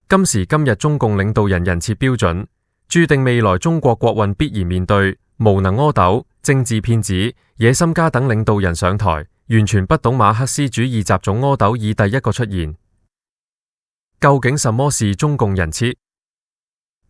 今時今日中共領導人人設標準，注定未來中國國運必然面對無能阿斗、政治騙子、野心家等領導人上台，完全不懂馬克思主義雜種阿斗已第一個出現。究竟什麼是中共人設？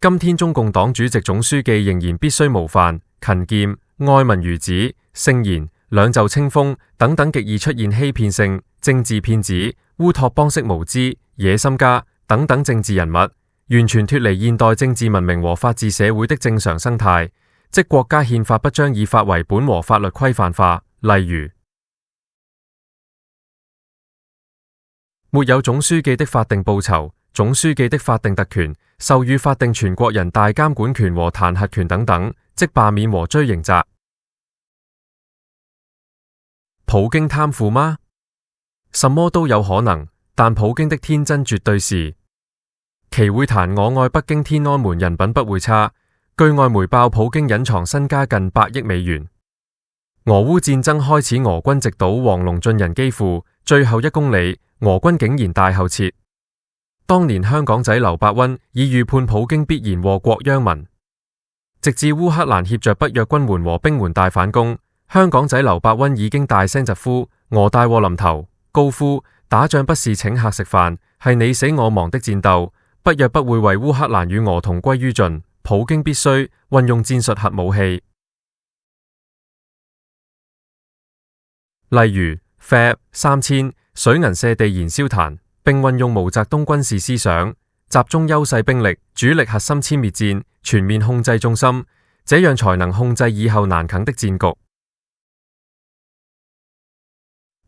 今天中共黨主席總書記仍然必須模範、勤儉、愛民如子、聖賢、兩袖清風等等極易出現欺騙性、政治騙子、烏托邦式無知、野心家等等政治人物，完全脫離現代政治文明和法治社會的正常生態，即國家憲法不將以法為本和法律規範化。例如，沒有總書記的法定報酬、總書記的法定特權、授予法定全國人大監管權和彈劾權等等，即罷免和追刑責。普京貪腐嗎？什麼都有可能，但普京的天真絕對是。其會彈我愛北京天安門人品不會差。據外媒爆，普京隱藏身家近100億美元。俄烏戰爭開始，俄軍直搗黃龍進人基輔，最後1公里，俄軍竟然大後撤。當年香港仔劉伯溫已預判普京必然禍國殃民，直至烏克蘭協着北約軍援和兵援大反攻，香港仔劉伯溫已經大聲疾呼：俄大禍臨頭，高呼打仗不是請客食飯，係你死我亡的戰鬥。北約不會為烏克蘭與俄同歸於盡，普京必須運用戰術核武器，例如 Fab 3000水銀瀉地燃燒彈，並運用毛澤東軍事思想，集中優勢兵力，主力核心殲滅戰，全面控制重心，這樣才能控制以後難啃的戰局。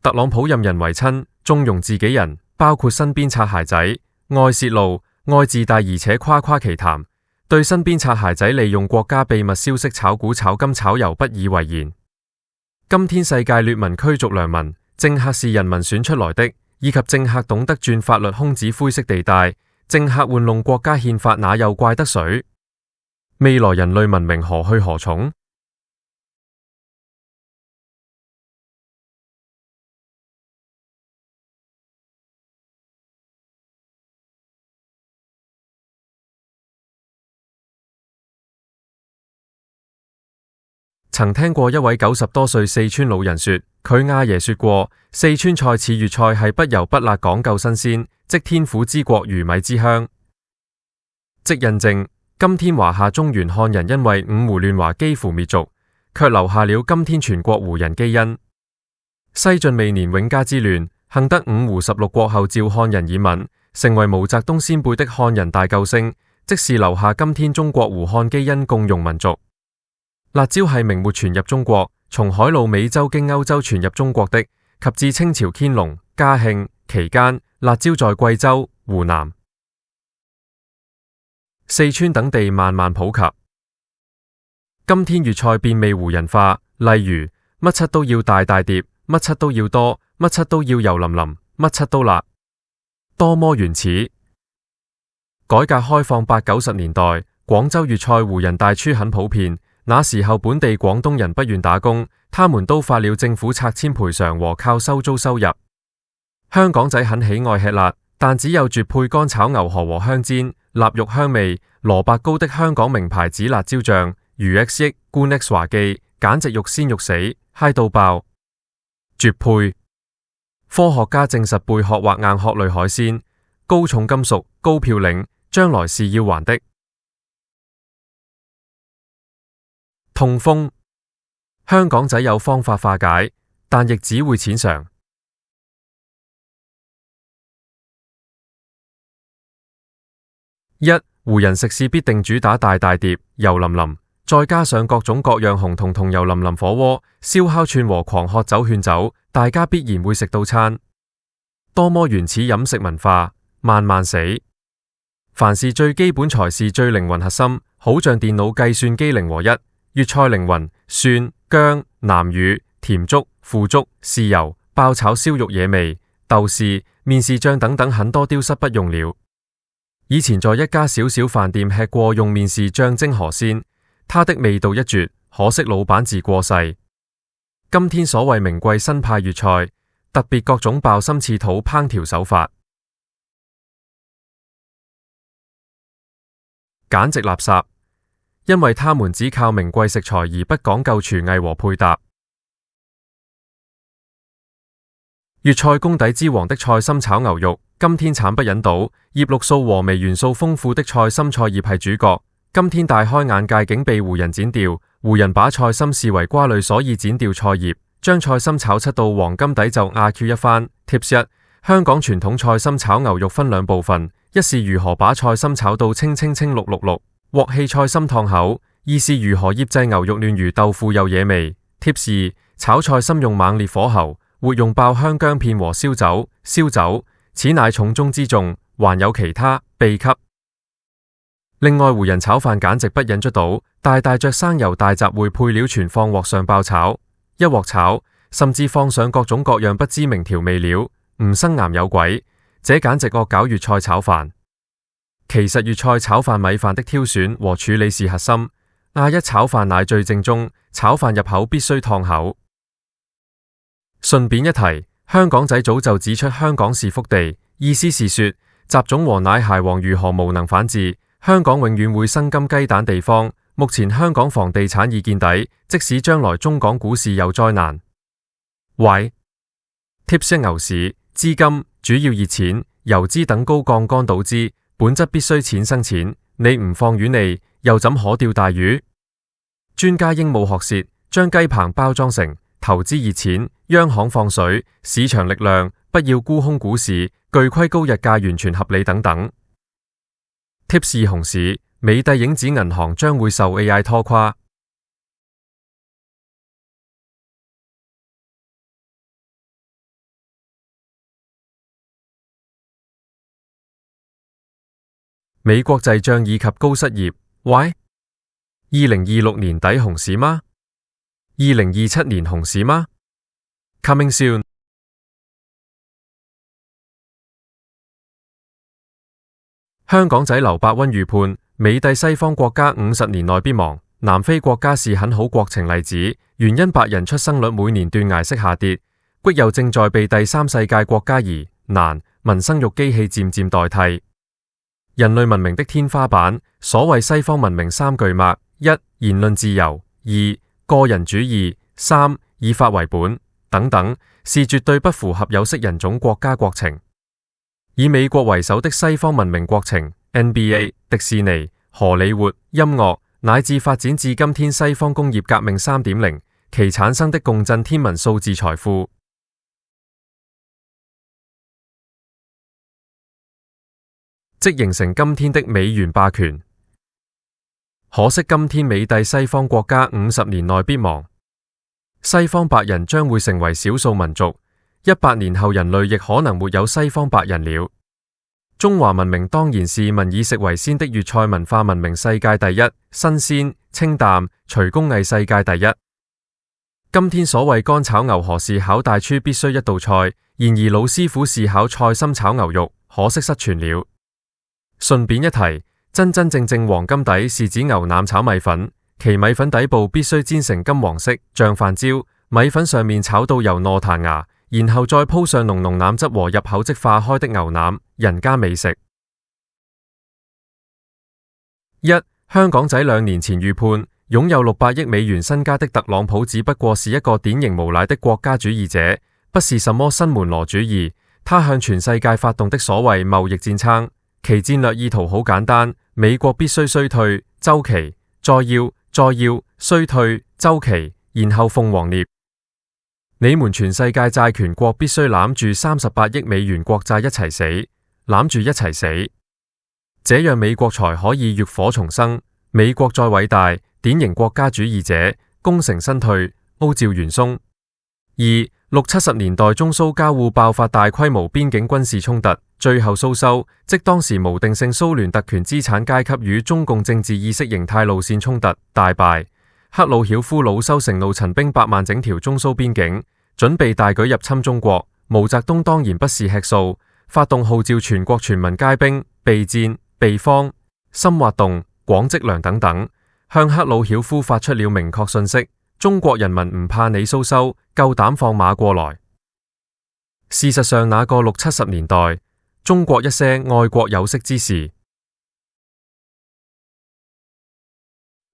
特朗普任人唯親，縱容自己人，包括身邊擦鞋仔，愛泄露，愛自大，而且誇誇其談，對身邊擦鞋仔利用國家秘密消息炒股炒金炒油不以為然。今天世界劣民驅逐良民，政客是人民選出來的，以及政客懂得鑽法律空子灰色地帶，政客玩弄國家憲法，那又怪得誰？未來人類文明何去何從？曾聽過一位90多歲四川老人說，佢阿爺說過，四川菜似粵菜係不油不辣，講究新鮮，即天府之國，魚米之鄉。即印證今天華夏中原漢人因為五胡亂華幾乎滅族，卻留下了今天全國胡人基因。西晉未年永嘉之亂，幸得五胡16國後趙漢人以敏，成為毛澤東先輩的漢人大救星，即是留下今天中國胡漢基因共融民族。辣椒係明末傳入中國，從海路美洲經歐洲傳入中國的，及至清朝乾隆、嘉慶期間，辣椒在貴州、湖南、四川等地慢慢普及。今天粵菜變味胡人化，例如乜七都要大大碟，乜七都要多，乜七都要油淋淋，乜七都辣，多麼原始。改革開放80、90年代，廣州粵菜胡人大廚很普遍。那時候本地廣東人不願打工，他們都發了政府拆遷賠償和靠收租收入。香港仔很喜愛吃辣，但只有絕配乾炒牛河和香煎、臘肉香味、蘿蔔糕的香港名牌子辣椒醬，如 X 億、官 X 華記，簡直肉鮮肉死，嗨到爆，絕配。科學家證實貝殼或硬殼類海鮮，高重金屬、高嘌呤，將來是要還的。痛風，香港仔有方法化解，但亦只會淺嘗。一、胡人食肆必定主打大大碟、油淋淋，再加上各種各樣紅彤彤油淋淋火鍋、燒烤串和狂喝酒勸酒，大家必然會食到餐。多麼原始飲食文化，慢慢死。凡事最基本才是最靈魂核心，好像電腦計算機0和1。粵菜靈魂，蒜、薑、南乳、甜粥、腐竹、豉油、爆炒燒肉野味、豆豉、麵豉醬等等很多丟失不用了。以前在一家小小飯店吃過用麵豉醬蒸河鮮，它的味道一絕，可惜老闆自過世。今天所謂名貴新派粵菜，特別各種爆心刺肚烹調手法。簡直垃圾，因為他們只靠名貴食材而不講究廚藝和配搭。粵菜功底之王的菜心炒牛肉，今天慘不忍睹。葉綠素和微元素豐富的菜心菜葉係主角，今天大開眼界，竟被湖人剪掉。湖人把菜心視為瓜類，所以剪掉菜葉，將菜心炒七到黃金底就阿 Q 一番。Tips 1：香港傳統菜心炒牛肉分兩部分，一是如何把菜心炒到清清清綠綠綠，鑊氣菜心燙口；二是如何醃製牛肉嫩如豆腐又惹味。Tips 2：炒菜心用猛烈火候，活用爆香薑片和燒酒，此乃重中之重，還有其他秘笈。另外湖人炒飯簡直不忍卒睹，大着生油大雜燴配料全放鑊上爆炒，一鑊炒，甚至放上各種各樣不知名調味料，唔生岩有鬼，這簡直惡搞粵菜炒飯。其實粵菜炒飯米飯的挑選和處理是核心，亞一炒飯乃最正宗，炒飯入口必須燙口。順便一提，香港仔早就指出香港是福地，意思是說雜種和奶孩王如何無能反治，香港永遠會生金雞蛋地方。目前香港房地產已見底，即使將來中港股市有災難。喂 Tips 1：牛市資金主要熱錢、游資等高槓桿賭資，本質必須錢生錢，你唔放軟利，又怎可釣大魚？專家鸚鵡學舌，將雞棚包裝成投資熱錢、央行放水、市場力量，不要沽空股市，巨虧高日價完全合理等等。Tips 2：熊市，美帝影子銀行將會受 AI 拖垮。美國滯脹以及高失業。喂，2026年底熊市嗎？2027年熊市嗎？ Coming soon。香港仔劉伯溫預判，美帝西方國家50年內必亡。南非國家是很好國情例子，原因白人出生率每年斷崖式下跌，骨又正在被第三世界國家而難民生育機器漸漸代替。人類文明的天花板，所謂西方文明三巨擘：一、言論自由；二、個人主義；三、以法為本等等，是絕對不符合有色人種國家國情。以美國為首的西方文明國情 ，NBA、迪士尼、荷里活、音樂，乃至發展至今天西方工業革命3.0，其產生的共振天文數字財富，即形成今天的美元霸權。可惜今天美帝西方國家50年內必亡，西方白人將會成為少數民族。100年後人類亦可能沒有西方白人了。中華文明當然是民以食為先的粵菜文化文明，世界第一，新鮮清淡隨工藝世界第一。今天所謂乾炒牛河是考大廚必須一道菜，然而老師傅是考菜心炒牛肉，可惜失傳了。順便一提，真正黃金底是指牛腩炒米粉，其米粉底部必須煎成金黃色，像飯焦，米粉上面炒到油糯彈牙，然後再鋪上濃腩汁和入口即化開的牛腩，人間美食。一、香港仔2年前預判，擁有600億美元身家的特朗普只不過是一個典型無賴的國家主義者，不是什麼新門羅主義。他向全世界發動的所謂貿易戰爭，其戰略意圖好簡單：美國必須衰退週期，再要衰退週期，然後鳳凰涅。你們全世界債權國必須攬住38億美元國債一齊死，攬住一齊死，這樣美國才可以浴火重生。美國再偉大，典型國家主義者，功成身退，歐趙元松。二、60、70年代中蘇交互爆發大規模邊境軍事衝突，最後蘇修，即當時無定性蘇聯特權資產階級與中共政治意識形態路線衝突，大敗。赫魯曉夫惱羞成怒，陳兵8萬整條中蘇邊境，準備大舉入侵中國。毛澤東當然不是吃素，發動號召全國全民皆兵、備戰、備荒、深挖洞、廣積糧等等，向赫魯曉夫發出了明確訊息：中國人民唔怕你蘇修，夠膽放馬過來。事實上，那個60、70年代，中國一些愛國有識之士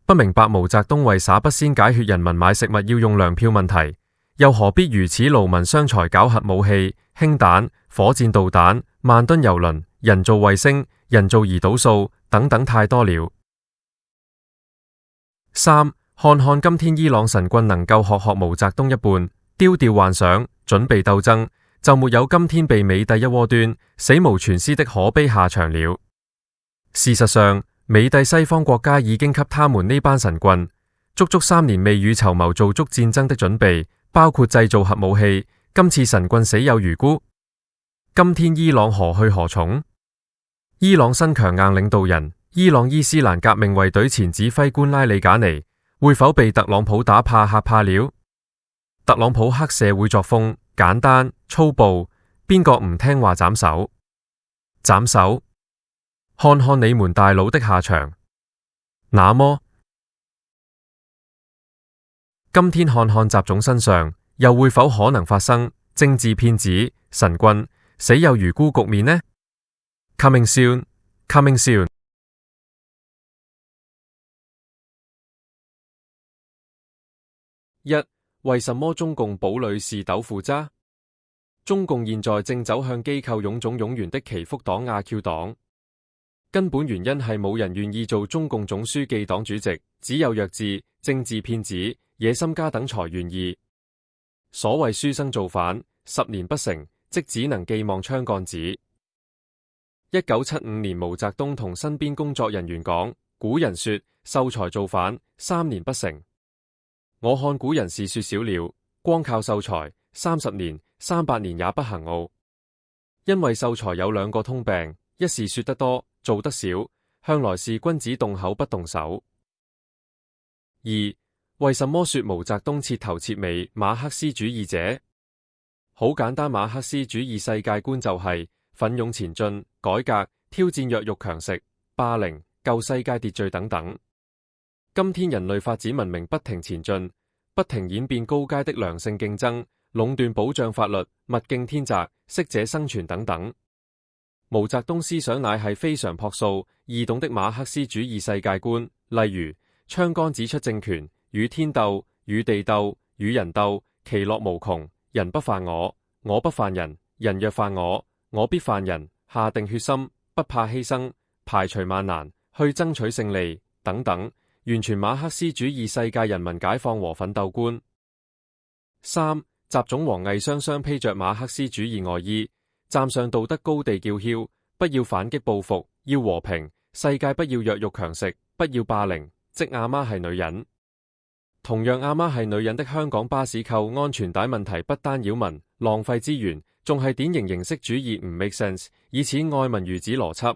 不明白毛澤東為啥不先解決人民買食物要用糧票問題，又何必如此勞民傷財搞核武器、氫彈、火箭導彈、萬噸油輪、人造衛星、人造胰島素等等太多了。三，看看今天伊朗神棍能夠學毛澤東一半，丟掉幻想，準備鬥爭，就沒有今天被美帝一鍋端、死無全屍的可悲下場了。事實上，美帝西方國家已經給他們呢班神棍足足3年未雨綢繆做足戰爭的準備，包括製造核武器。今次神棍死有餘辜。今天伊朗何去何從？伊朗新強硬領導人，伊朗伊斯蘭革命衛隊前指揮官拉里賈尼會否被特朗普打怕嚇怕了？特朗普黑社會作風簡單粗暴，邊個唔聽話斬手？斬手！看看你們大佬的下場。那麼今天看看習總身上又會否可能發生政治騙子、神棍死有餘辜局面呢？ Coming soon, coming soon。 1. 為什麼中共堡壘是豆腐渣？中共現在正走向機構臃腫冗員的祈福黨阿 Q 黨，根本原因係冇人願意做中共總書記黨主席，只有弱智、政治騙子、野心家等才願意。所謂書生造反，10年不成，即只能寄望槍桿子。1975年，毛澤東同身邊工作人員講：古人說秀才造反，3年不成。我看古人是說少了，光靠秀才30年、300年也不行奧。因為秀才有2個通病，一是說得多，做得少，向來是君子動口不動手。2. 為什麼說毛澤東徹頭徹尾馬克思主義者？好簡單，馬克思主義世界觀就係奮勇前進、改革、挑戰弱肉強食、霸凌、舊世界秩序等等。今天人類發展文明不停前進，不停演變高階的良性競爭、壟斷保障法律、物競天擇、適者生存等等。毛澤東思想乃係非常樸素易懂的馬克思主義世界觀，例如槍桿子出政權，與天鬥、與地鬥、與人鬥，其樂無窮。人不犯我，我不犯人，人若犯我，我必犯人。下定決心，不怕犧牲，排除萬難，去爭取勝利等等，完全馬克思主義世界人民解放和奮鬥觀。3. 習總和魏雙雙披着馬克思主義外衣，站上道德高地叫囂，不要反擊報復，要和平，世界不要弱肉強食，不要霸凌，即阿媽係女人。同樣，阿媽係女人的香港巴士扣安全帶問題不單擾民、浪費資源，仲係典型形式主義唔 make sense，以此愛民如子邏輯，